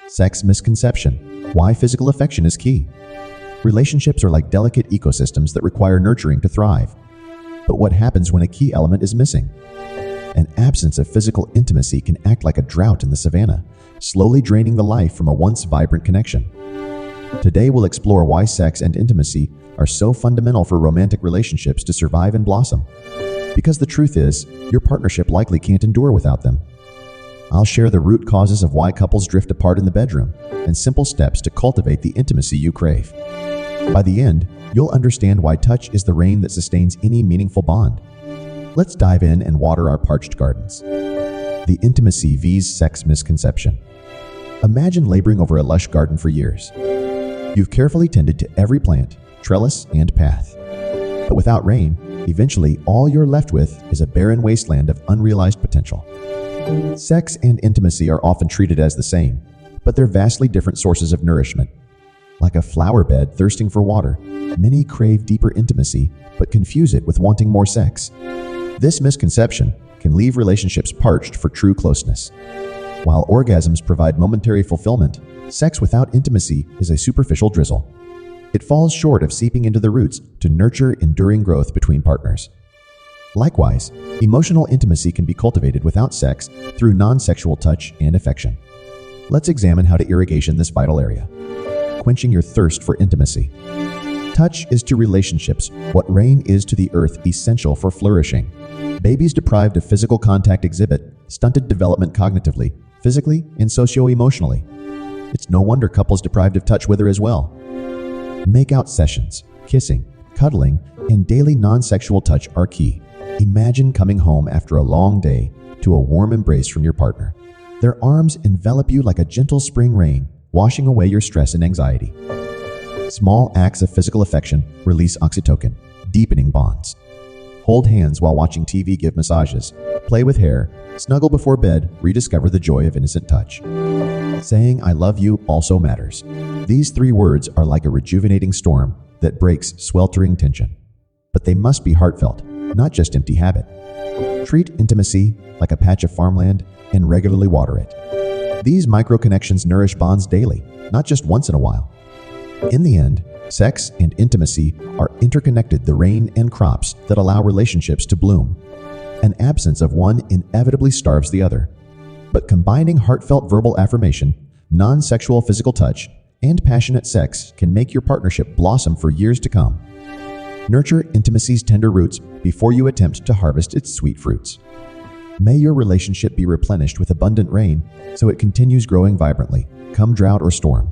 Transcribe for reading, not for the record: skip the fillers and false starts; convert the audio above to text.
Sex Misconception: Why physical affection is key. Relationships are like delicate ecosystems that require nurturing to thrive. But what happens when a key element is missing? An absence of physical intimacy can act like a drought in the savannah, slowly draining the life from a once vibrant connection. Today we'll explore why sex and intimacy are so fundamental for romantic relationships to survive and blossom. Because the truth is, your partnership likely can't endure without them. I'll share the root causes of why couples drift apart in the bedroom and simple steps to cultivate the intimacy you crave. By the end, you'll understand why touch is the rain that sustains any meaningful bond. Let's dive in and water our parched gardens. The intimacy vs. sex misconception. Imagine laboring over a lush garden for years. You've carefully tended to every plant, trellis, and path. But without rain, eventually all you're left with is a barren wasteland of unrealized potential. Sex and intimacy are often treated as the same, but they're vastly different sources of nourishment. Like a flower bed thirsting for water, many crave deeper intimacy, but confuse it with wanting more sex. This misconception can leave relationships parched for true closeness. While orgasms provide momentary fulfillment, sex without intimacy is a superficial drizzle. It falls short of seeping into the roots to nurture enduring growth between partners. Likewise, emotional intimacy can be cultivated without sex through non-sexual touch and affection. Let's examine how to irrigation this vital area. Quenching your thirst for intimacy. Touch is to relationships what rain is to the earth, essential for flourishing. Babies deprived of physical contact exhibit stunted development cognitively, physically, and socio-emotionally. It's no wonder couples deprived of touch wither as well. Makeout sessions, kissing, cuddling, and daily non-sexual touch are key. Imagine coming home after a long day to a warm embrace from your partner. Their arms envelop you like a gentle spring rain, washing away your stress and anxiety. Small acts of physical affection release oxytocin, deepening bonds. Hold hands while watching TV, give massages, play with hair, snuggle before bed, rediscover the joy of innocent touch. Saying "I love you" also matters. These 3 words are like a rejuvenating storm that breaks sweltering tension. But they must be heartfelt, not just empty habit. Treat intimacy like a patch of farmland and regularly water it. These micro-connections nourish bonds daily, not just once in a while. In the end, sex and intimacy are interconnected, the rain and crops that allow relationships to bloom. An absence of one inevitably starves the other. But combining heartfelt verbal affirmation, non-sexual physical touch, and passionate sex can make your partnership blossom for years to come. Nurture intimacy's tender roots before you attempt to harvest its sweet fruits. May your relationship be replenished with abundant rain so it continues growing vibrantly, come drought or storm.